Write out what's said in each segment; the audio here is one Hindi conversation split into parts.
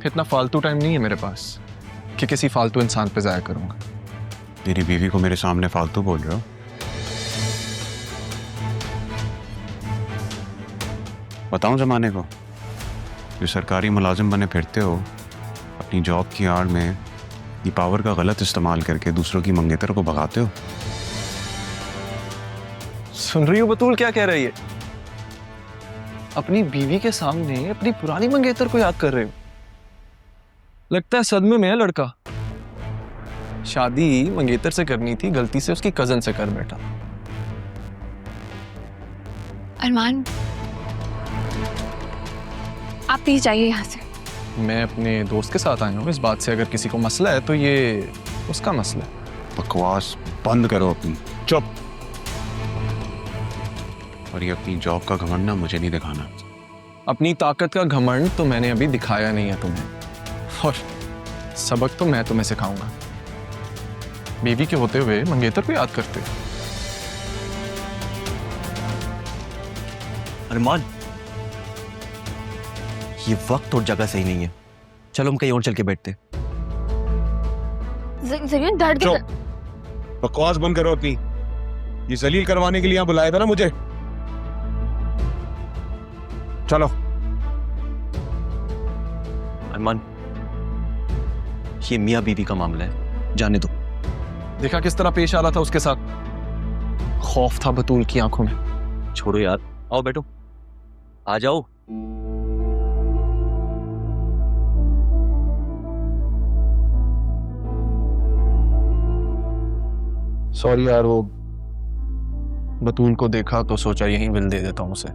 इतना फालतू टाइम नहीं है मेरे पास कि किसी फालतू इंसान पे जाया करूंगा। मेरी बीवी को मेरे सामने फालतू बोल रहे हो? बताऊं जमाने को, जो सरकारी मुलाजिम बने फिरते हो, अपनी जॉब की आड़ में ये पावर का गलत इस्तेमाल करके दूसरों की मंगेतर को भगाते हो। सुन रही हो बतूल क्या कह रही है? अपनी बीवी के सामने अपनी पुरानी मंगेतर को याद कर रहे हो? लगता है सदमे में है लड़का। शादी मंगेतर से करनी थी, गलती से उसकी कजन से कर बैठा। अरमान, आप प्लीज जाइए यहाँ से। मैं अपने दोस्त के साथ आया हूँ। इस बात से अगर किसी को मसला है तो ये उसका मसला है। बकवास बंद करो अपनी, चुप। और ये अपनी जॉब का घमंड ना मुझे नहीं दिखाना। अपनी ताकत का घमंड तो मैंने अभी दिखाया नहीं है तुम्हें, और सबक तो मैं तुम्हें सिखाऊंगा। बीवी के होते हुए मंगेतर को याद करते हो। अरमान, ये वक्त और जगह सही नहीं है। चलो हम कहीं और चल के बैठते। जमीन दर्द के बकवास बंद करो अपनी। ये जलील करवाने के लिए यहाँ बुलाया था ना मुझे। चलो। अरमान, ये मियाँ बीवी का मामला है, जाने दो। देखा किस तरह पेश आ रहा था उसके साथ? खौफ था बतूल की आंखों में। छोड़ो यार, आओ बैठो, आ जाओ। सॉरी यार, वो बतूल को देखा तो सोचा यहीं विल दे देता हूँ उसे।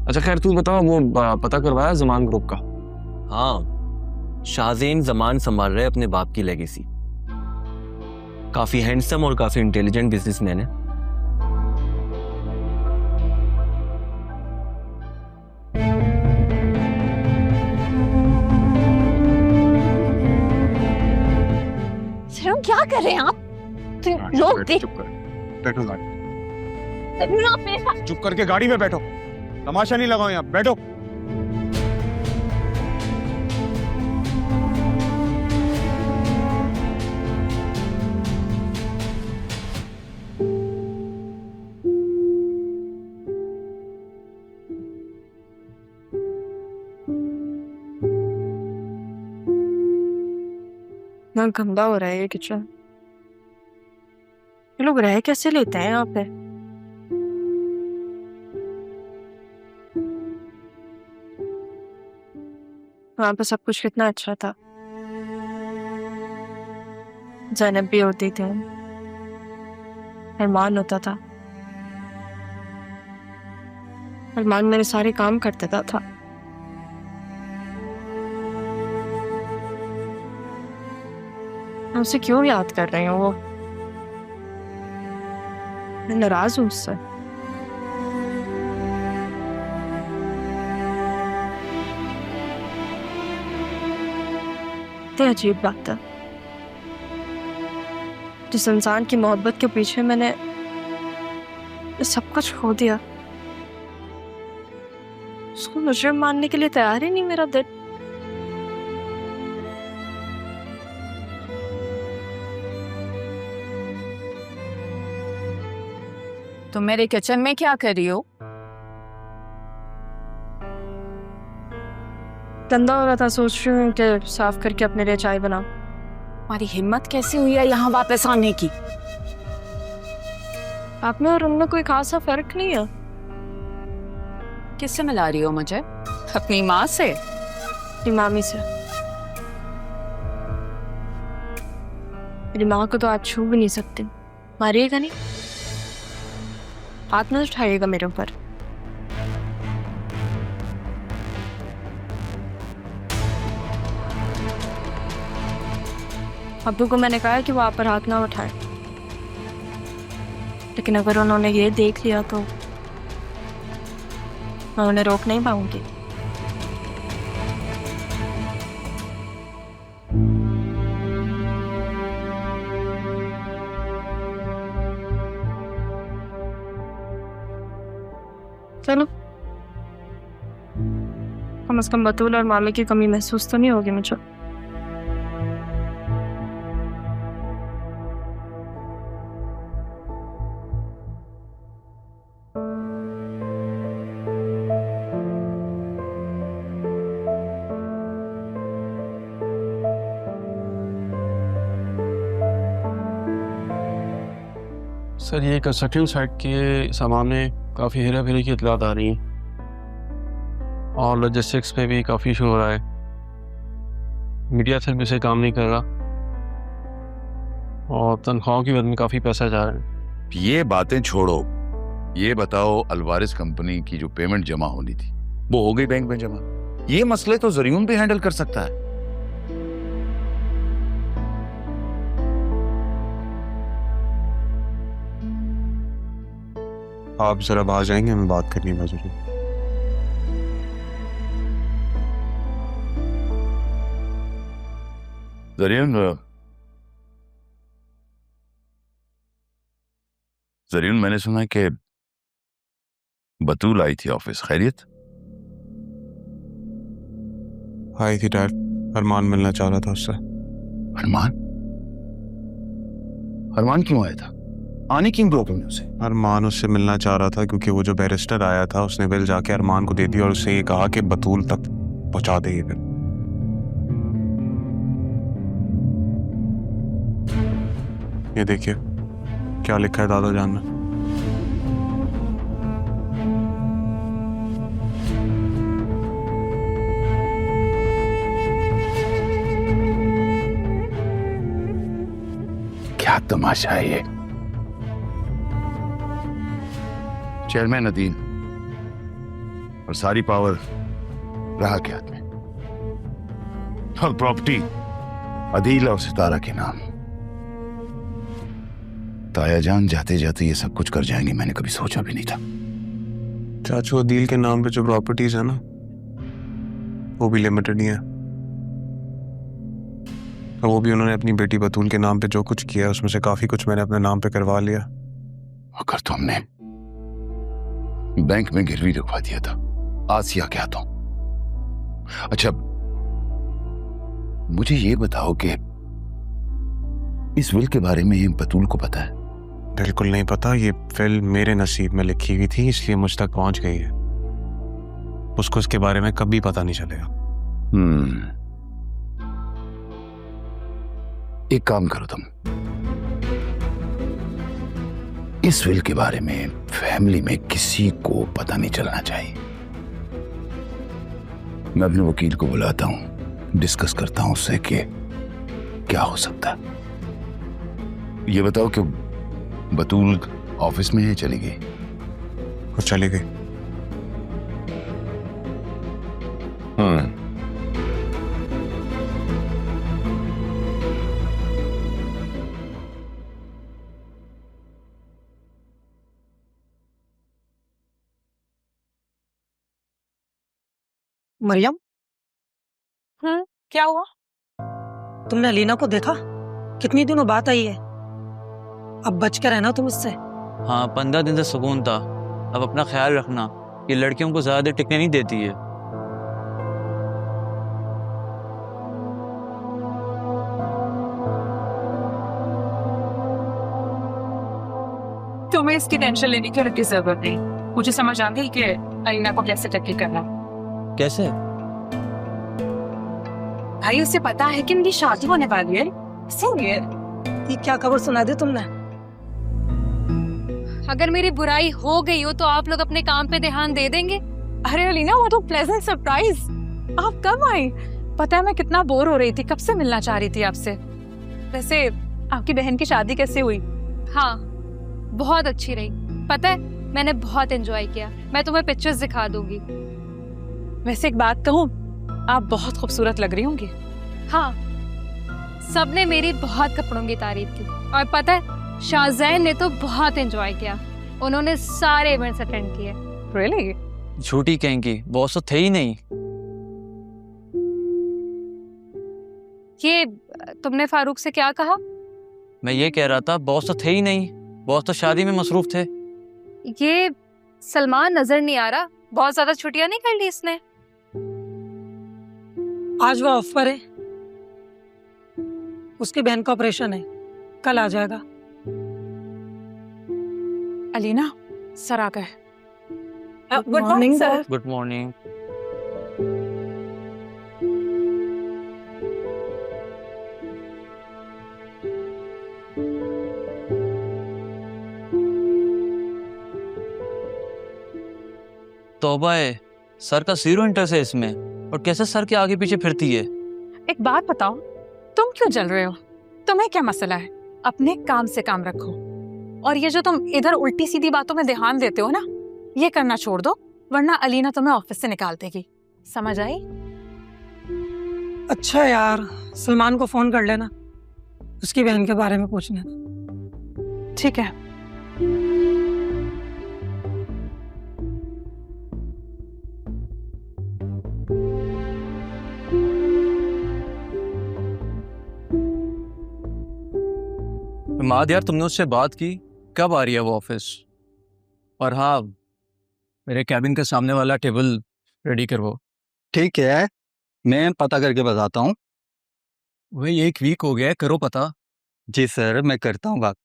अच्छा खैर तू बता, वो पता करवाया जमान ग्रुप का? हाँ, शाहजेन जमान संभाल रहे अपने बाप की लेगेसी। काफी हैंडसम और काफी इंटेलिजेंट बिजनेसमैन है। सर क्या कर रहे हैं आप? लोग देख। चुप कर, बैठो गाड़ी। आप मेरे साथ चुप करके गाड़ी में बैठो। तमाशा नहीं लगाओ यहाँ, बैठो। ना गंदा हो रहा है ये किचन। ये लोग रह कैसे लेते हैं यहाँ पे? वहां पे सब कुछ कितना अच्छा था। ज़ैनब भी होती थी, अरमान होता था। अरमान मेरे सारे काम कर देता था। मैं उसे क्यों याद कर रही हूँ? वो मैं नाराज हूँ उससे। इतनी अजीब बात है, जिस इंसान की मोहब्बत के पीछे मैंने सब कुछ खो दिया, उसको मुजरिम मानने के लिए तैयार ही नहीं मेरा दिल। तुम मेरे किचन में क्या कर रही हो? गंदा हो रहा था, सोच रही हूँ कि साफ करके अपने लिए चाय बनाऊं। तुम्हारी हिम्मत कैसे हुई है यहाँ वापस आने की? आप में और उनमें कोई खासा फर्क नहीं है। किससे मिला रही हो मुझे? अपनी माँ से? अपनी मामी से। मेरी माँ को तो आप छू भी नहीं सकते। मारिएगा नहीं, हाथ न उठाइएगा मेरे ऊपर। अब्बू को मैंने कहा है कि वो आप पर हाथ ना उठाए, लेकिन अगर उन्होंने ये देख लिया तो मैं उन्हें रोक नहीं पाऊंगी। चलो कम से कम बतूल और मामी की कमी महसूस तो नहीं होगी मुझे। सर ये कंस्ट्रक्शन साइट के सामान में काफ़ी हेरा फेरी की इतलात आ रही हैं और लॉजिस्टिक्स पे भी काफ़ी इशू हो रहा है। मीडिया फिर से काम नहीं कर रहा और तनख्वाहों की वजह में काफ़ी पैसा जा रहा है। ये बातें छोड़ो, ये बताओ अल्वारिस कंपनी की जो पेमेंट जमा होनी थी वो हो गई बैंक में जमा? ये मसले तो जरियून भी हैंडल कर सकता है। आप जरा बाहर जाएंगे, हमें बात करनी है जरूरी। जरियून मैंने सुना है कि बतूल आई थी ऑफिस, खैरियत? आई थी डैड, अरमान मिलना चाह रहा था उससे। अरमान? अरमान क्यों आया था? आने क्यों रोका तुमने उसे? अरमान उससे मिलना चाह रहा था क्योंकि वो जो बैरिस्टर आया था उसने बिल जाके अरमान को दे दिया और उससे ये कहा कि बतूल तक पहुंचा दे ये बिल। ये देखिए क्या लिखा है दादा जान ने। क्या तमाशा है ये? चेयरमैन नदीम और सारी पावर रहा के हाथ में और प्रॉपर्टी अदील और सितारा के नाम। ताया जान जाते जाते ये सब कुछ कर जाएंगे, मैंने कभी सोचा भी नहीं था। चाचू अदील के नाम पे जो प्रॉपर्टीज है ना वो भी लिमिटेड ही है, और वो भी उन्होंने अपनी बेटी बतूल के नाम पे जो कुछ किया उसमें से काफी कुछ मैंने अपने नाम पे करवा लिया। अगर तुमने बैंक में गिरवी रखवा दिया था आसिया क्या तो? अच्छा मुझे ये बताओ कि इस विल के बारे में बतूल को पता है? बिल्कुल नहीं पता, ये फिल्म मेरे नसीब में लिखी हुई थी इसलिए मुझ तक पहुंच गई है। उसको इसके बारे में कभी पता नहीं चलेगा। एक काम करो तुम, इस विल के बारे में फैमिली में किसी को पता नहीं चलना चाहिए। मैं अपने वकील को बुलाता हूं, डिस्कस करता हूं उससे कि क्या हो सकता है। ये बताओ कि बतूल ऑफिस में है, चली गई? वो चली गई। मरियम, क्या हुआ? तुमने अलीना को देखा? कितनी दिनों बाद आई है। अब बच के रहना तुम उससे। हाँ 15 दिन से सुकून था, अब अपना ख्याल रखना। ये लड़कियों को ज्यादा देर टिकने नहीं देती है। तुम्हें इसकी टेंशन लेने की जरूरत नहीं। मुझे समझ आ गई कि अलीना को कैसे टैकल करना। कैसे? भाई उसे पता है कि मेरी शादी होने वाली है, इसलिए। ये क्या खबर सुना दी तुमने? अगर मेरी बुराई हो गई हो तो आप लोग अपने काम पे ध्यान दे देंगे। अरे अलीना, वो तो प्लेजेंट सरप्राइज। आप कब आई? पता है मैं कितना बोर हो रही थी, कब से मिलना चाह रही थी आपसे। वैसे आपकी बहन की शादी कैसे हुई? हाँ बहुत अच्छी रही। पता है मैंने बहुत एंजॉय किया। मैं तुम्हें पिक्चर्स दिखा दूंगी। वैसे एक बात कहूँ, आप बहुत खूबसूरत लग रही होंगी। हाँ सबने मेरी बहुत कपड़ों की तारीफ की और पता है शाहजैन ने तो बहुत एंजॉय किया। उन्होंने सारे इवेंट्स अटेंड किए। रियली? झूठी कहेंगी, बॉस तो थे ही नहीं। ये तुमने फारूक से क्या कहा? मैं ये कह रहा था बॉस तो थे ही नहीं, बॉस तो शादी में मसरूफ थे। ये सलमान नजर नहीं आ रहा? बहुत ज्यादा छुट्टियां नहीं कर ली इसने? आज वो ऑफ पर है, उसकी बहन का ऑपरेशन है, कल आ जाएगा। अलीना, सर आ गए। Good morning sir. Good morning. तौबा है, सर का जीरो इंटरेस्ट है इसमें, और कैसे सर के आगे पीछे फिरती है। एक बात बताओ, तुम क्यों जल रहे हो? तुम्हें क्या मसला है? अपने काम से काम रखो, और ये जो तुम इधर उल्टी सीधी बातों में ध्यान देते हो ना, ये करना छोड़ दो, वरना अलीना तुम्हें ऑफिस से निकाल देगी। समझ आई? अच्छा यार, सलमान को फोन कर लेना, उसकी बहन के बारे में पूछ लेना। ठीक है। माद यार, तुमने उससे बात की? कब आ रही है वो ऑफिस? और हाँ, मेरे कैबिन के सामने वाला टेबल रेडी करवाओ। ठीक है, मैं पता करके बताता हूँ। वही 1 वीक हो गया है, करो पता। जी सर, मैं करता हूँ बात।